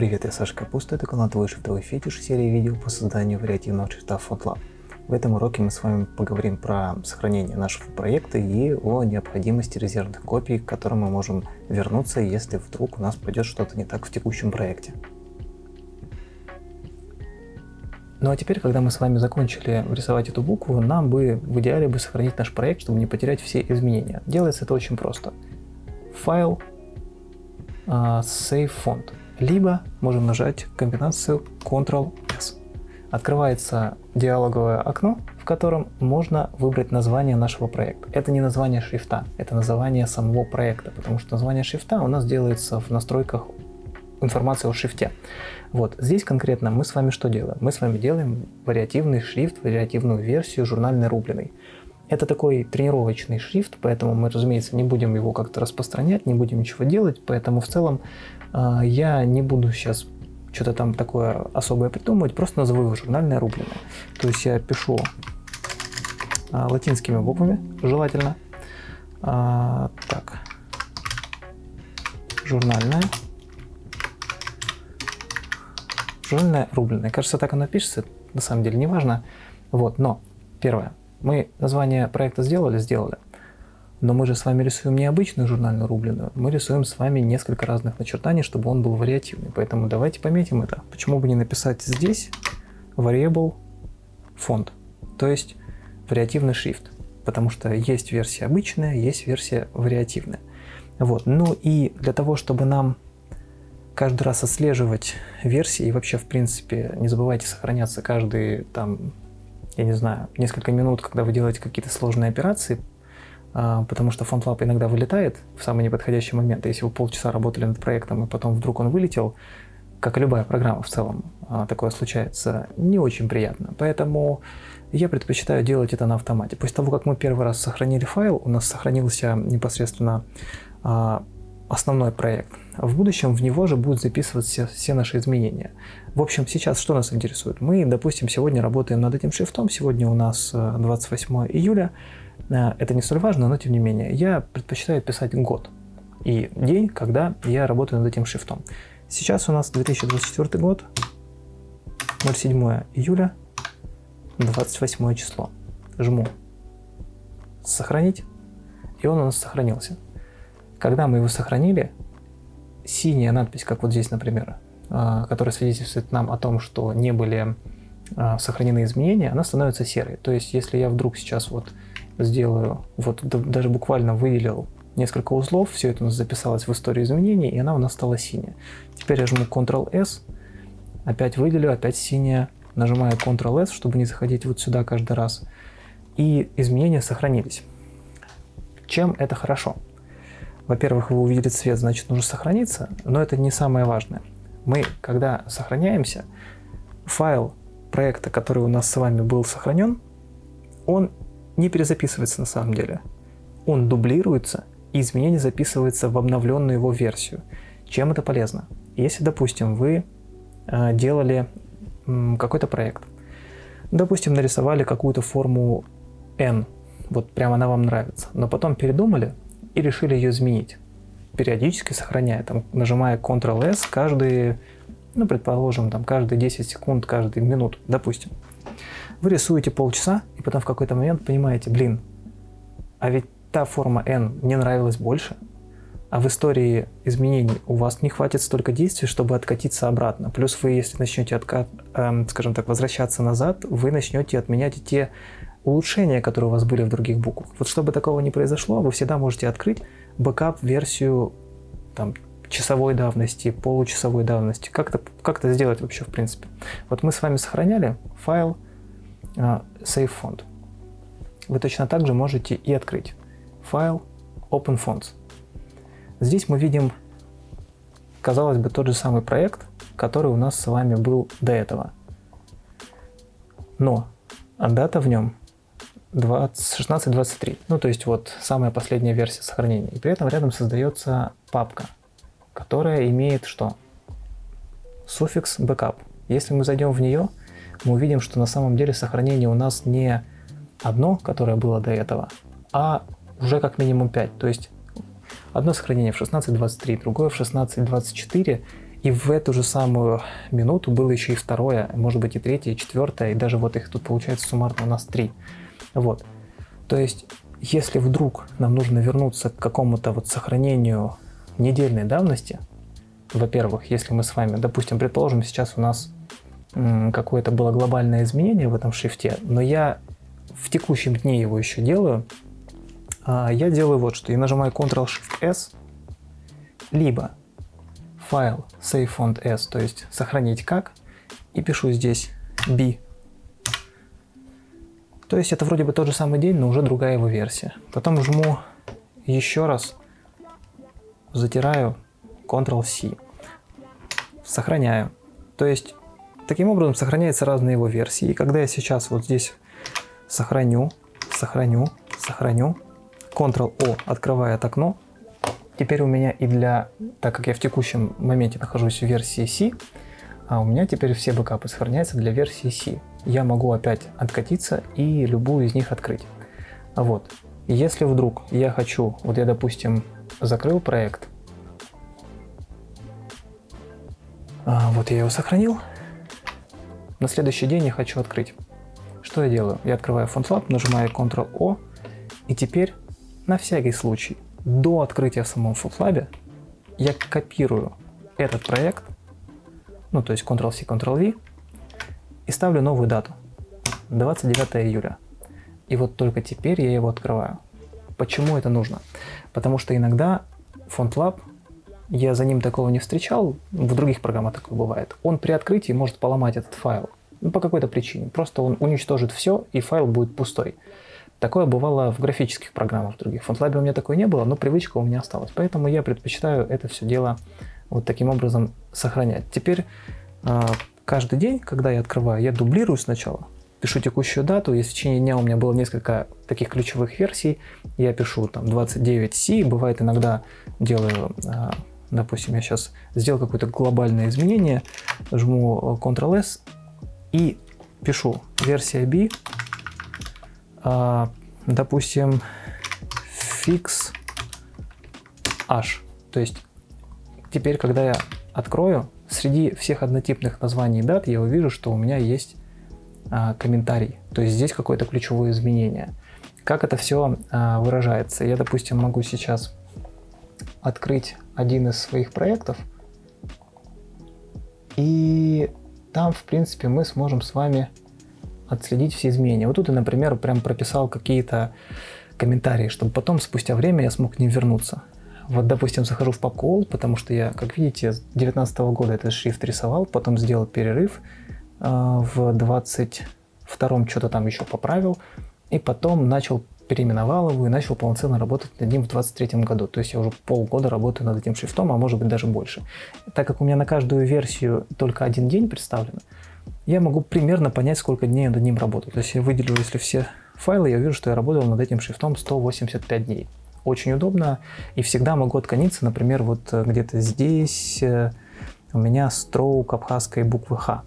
Привет, я Саша Капуста, это канал Твой шрифтовый фетиш, серия видео по созданию вариативного шрифта FontLab. В этом уроке мы с вами поговорим про сохранение нашего проекта и о необходимости резервных копий, к которым мы можем вернуться, если вдруг у нас пойдет что-то не так в текущем проекте. Ну а теперь, когда мы с вами закончили рисовать эту букву, нам бы в идеале сохранить наш проект, чтобы не потерять все изменения. Делается это очень просто. Файл, Save Font. Либо можем нажать комбинацию Ctrl+S. Открывается диалоговое окно, в котором можно выбрать название нашего проекта. Это не название шрифта, это название самого проекта, потому что название шрифта у нас делается в настройках информации о шрифте. Вот здесь конкретно мы с вами что делаем? Мы с вами делаем вариативный шрифт, вариативную версию журнальной рубленой. Это такой тренировочный шрифт, поэтому мы, разумеется, не будем его как-то распространять, не будем ничего делать, поэтому в целом я не буду сейчас что-то там такое особое придумывать, просто назову его журнальная рубленая. То есть я пишу латинскими буквами, желательно. Так, журнальная рубленая. Кажется, так оно пишется, на самом деле не важно. Вот, но первое. Мы название проекта сделали, но мы же с вами рисуем не обычную журнальную рубленую, мы рисуем с вами несколько разных начертаний, чтобы он был вариативный. Поэтому давайте пометим это. Почему бы не написать здесь variable font, то есть вариативный шрифт, потому что есть версия обычная, есть версия вариативная. Вот. Ну и для того, чтобы нам каждый раз отслеживать версии и вообще, в принципе, не забывайте сохраняться каждый там, я не знаю, несколько минут, когда вы делаете какие-то сложные операции, потому что FontLab иногда вылетает в самый неподходящий момент. Если вы полчаса работали над проектом, и потом вдруг он вылетел, как и любая программа в целом, такое случается, не очень приятно. Поэтому я предпочитаю делать это на автомате. После того, как мы первый раз сохранили файл, у нас сохранился непосредственно основной проект. В будущем в него же будут записываться все наши изменения. В общем, сейчас что нас интересует? Мы, допустим, сегодня работаем над этим шрифтом. Сегодня у нас 28 июля. Это не столь важно, но тем не менее. Я предпочитаю писать год и день, когда я работаю над этим шрифтом. Сейчас у нас 2024 год, 07 июля, 28 число. Жму «Сохранить», и он у нас сохранился. Когда мы его сохранили, синяя надпись, как вот здесь, например, которая свидетельствует нам о том, что не были сохранены изменения, она становится серой. То есть, если я вдруг сейчас вот сделаю, вот даже буквально выделил несколько узлов, все это у нас записалось в историю изменений, и она у нас стала синяя. Теперь я жму Ctrl+S, опять выделю, опять синяя, нажимаю Ctrl+S, чтобы не заходить вот сюда каждый раз, и изменения сохранились. Чем это хорошо? Во-первых, вы увидели цвет, значит, нужно сохраниться, но это не самое важное. Мы, когда сохраняемся, файл проекта, который у нас с вами был сохранен, он не перезаписывается на самом деле. Он дублируется, и изменение записывается в обновленную его версию. Чем это полезно? Если, допустим, вы делали какой-то проект, допустим, нарисовали какую-то форму N, вот прямо она вам нравится, но потом передумали и решили ее изменить, периодически сохраняя, там, нажимая Ctrl+S каждые, ну, предположим, там, каждые 10 секунд, каждую минуту, допустим. Вы рисуете полчаса, и потом в какой-то момент понимаете, блин, а ведь та форма N мне нравилась больше, а в истории изменений у вас не хватит столько действий, чтобы откатиться обратно. Плюс вы, если начнете, скажем так, возвращаться назад, вы начнете отменять те улучшения, которые у вас были в других буквах. Вот чтобы такого не произошло, вы всегда можете открыть бэкап-версию там, часовой давности, получасовой давности. Как это сделать вообще в принципе? Вот мы с вами сохраняли файл Save Font. Вы точно так же можете и открыть файл Open Fonts. Здесь мы видим, казалось бы, тот же самый проект, который у нас с вами был до этого. Но дата в нем 16.23, ну то есть вот самая последняя версия сохранения. И при этом рядом создается папка, которая имеет что? Суффикс backup. Если мы зайдем в нее, мы увидим, что на самом деле сохранение у нас не одно, которое было до этого, а уже как минимум 5. То есть одно сохранение в 16.23, другое в 16.24, И в эту же самую минуту было еще и второе, может быть и третье, и четвертое, и даже вот их тут получается суммарно у нас 3. Вот. То есть, если вдруг нам нужно вернуться к какому-то вот сохранению недельной давности, во-первых, если мы с вами, допустим, предположим, сейчас у нас какое-то было глобальное изменение в этом шрифте, но я в текущем дне его еще делаю, я делаю вот что. Я нажимаю Ctrl-Shift-S, либо файл Save Font S, то есть сохранить как, и пишу здесь B. То есть это вроде бы тот же самый день, но уже другая его версия. Потом жму еще раз, затираю Ctrl-C, сохраняю. То есть таким образом сохраняются разные его версии. И когда я сейчас вот здесь сохраню, Ctrl-O открывает окно, теперь у меня так как я в текущем моменте нахожусь в версии C, у меня теперь все бэкапы сохраняются для версии C. Я могу опять откатиться и любую из них открыть. Вот. Если вдруг я хочу, вот я, допустим, закрыл проект, вот я его сохранил, на следующий день я хочу открыть. Что я делаю? Я открываю FontLab, нажимаю Ctrl-O, и теперь на всякий случай до открытия в самом FontLab я копирую этот проект, ну то есть Ctrl-C, Ctrl-V, и ставлю новую дату, 29 июля. И вот только теперь я его открываю. Почему это нужно? Потому что иногда FontLab, я за ним такого не встречал, в других программах такое бывает, он при открытии может поломать этот файл. Ну, по какой-то причине. Просто он уничтожит все, и файл будет пустой. Такое бывало в графических программах других. В FontLab у меня такое не было, но привычка у меня осталась. Поэтому я предпочитаю это все дело вот таким образом сохранять. Теперь каждый день, когда я открываю, я дублирую сначала, пишу текущую дату. Если в течение дня у меня было несколько таких ключевых версий, я пишу там 29C, бывает иногда делаю, допустим, я сейчас сделал какое-то глобальное изменение, жму Ctrl-S и пишу версия B, допустим, fix h. То есть теперь, когда я открою, среди всех однотипных названий дат я увижу, что у меня есть комментарий. То есть здесь какое-то ключевое изменение. Как это все выражается? Я, допустим, могу сейчас открыть один из своих проектов, и там, в принципе, мы сможем с вами отследить все изменения. Вот тут я, например, прям прописал какие-то комментарии, чтобы потом, спустя время, я смог к ним вернуться. Вот, допустим, захожу в папку All, потому что я, как видите, с 2019 года этот шрифт рисовал, потом сделал перерыв, в 22-м что-то там еще поправил, и потом переименовал его и начал полноценно работать над ним в 23-м году. То есть я уже полгода работаю над этим шрифтом, а может быть даже больше. Так как у меня на каждую версию только один день представлен, я могу примерно понять, сколько дней я над ним работаю. То есть я выделю, если все файлы, я вижу, что я работал над этим шрифтом 185 дней. Очень удобно, и всегда могу отклониться, например, вот где-то здесь у меня строк абхазской буквы Х.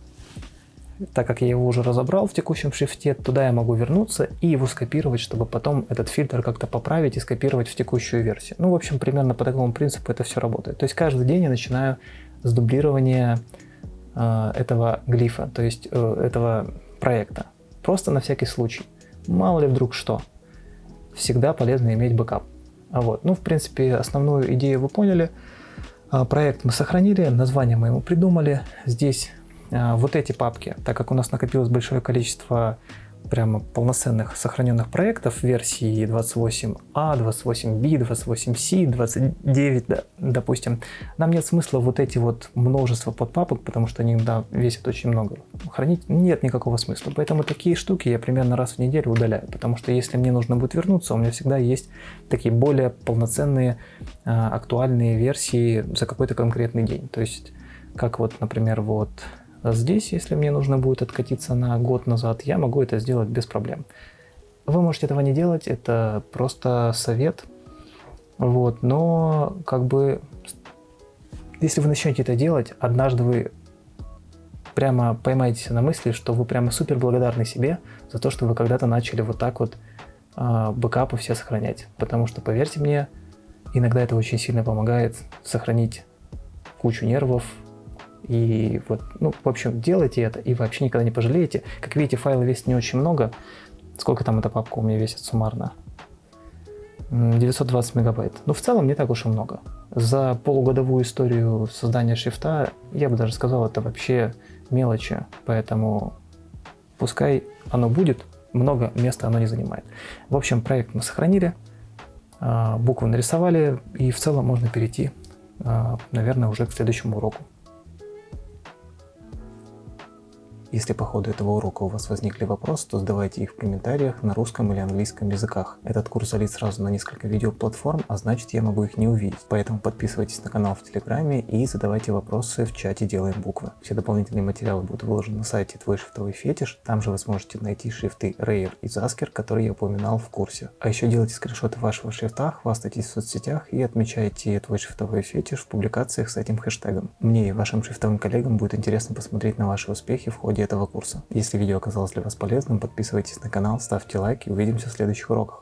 Так как я его уже разобрал в текущем шрифте, туда я могу вернуться и его скопировать, чтобы потом этот фильтр как-то поправить и скопировать в текущую версию. Ну, в общем, примерно по такому принципу это все работает. То есть каждый день я начинаю с дублирования этого глифа, то есть этого проекта. Просто на всякий случай. Мало ли вдруг что. Всегда полезно иметь бэкап. Вот. Ну, в принципе, основную идею вы поняли. Проект мы сохранили, название мы ему придумали. Здесь вот эти папки, так как у нас накопилось большое количество прямо полноценных сохраненных проектов версии 28A, 28B, 28C, 29, да, допустим, нам нет смысла вот эти вот множество подпапок, потому что они весят очень много. Хранить нет никакого смысла. Поэтому такие штуки я примерно раз в неделю удаляю, потому что если мне нужно будет вернуться, у меня всегда есть такие более полноценные, актуальные версии за какой-то конкретный день. То есть, как вот, например, вот здесь, если мне нужно будет откатиться на год назад, я могу это сделать без проблем. Вы можете этого не делать, это просто совет. Вот, но как бы, если вы начнете это делать, однажды вы прямо поймаетесь на мысли, что вы прямо супер благодарны себе за то, что вы когда-то начали вот так вот бэкапы все сохранять. Потому что, поверьте мне, иногда это очень сильно помогает сохранить кучу нервов И вот, ну, в общем, делайте это и вообще никогда не пожалеете. Как видите, файлы весят не очень много. Сколько там эта папка у меня весит суммарно? 920 мегабайт. Ну, в целом не так уж и много. За полугодовую историю создания шрифта, я бы даже сказал, это вообще мелочи. Поэтому пускай оно будет, много места оно не занимает. В общем, проект мы сохранили, буквы нарисовали, и в целом можно перейти, наверное, уже к следующему уроку. Если по ходу этого урока у вас возникли вопросы, то задавайте их в комментариях на русском или английском языках. Этот курс залит сразу на несколько видеоплатформ, а значит я могу их не увидеть. Поэтому подписывайтесь на канал в Телеграме и задавайте вопросы в чате «Делаем буквы». Все дополнительные материалы будут выложены на сайте «Твой шрифтовый фетиш». Там же вы сможете найти шрифты Rayер и Zasker, которые я упоминал в курсе. А еще делайте скриншоты вашего шрифта, хвастайтесь в соцсетях и отмечайте «Твой шрифтовой фетиш» в публикациях с этим хэштегом. Мне и вашим шрифтовым коллегам будет интересно посмотреть на ваши успехи в ходе этого курса. Если видео оказалось для вас полезным, подписывайтесь на канал, ставьте лайк и увидимся в следующих уроках.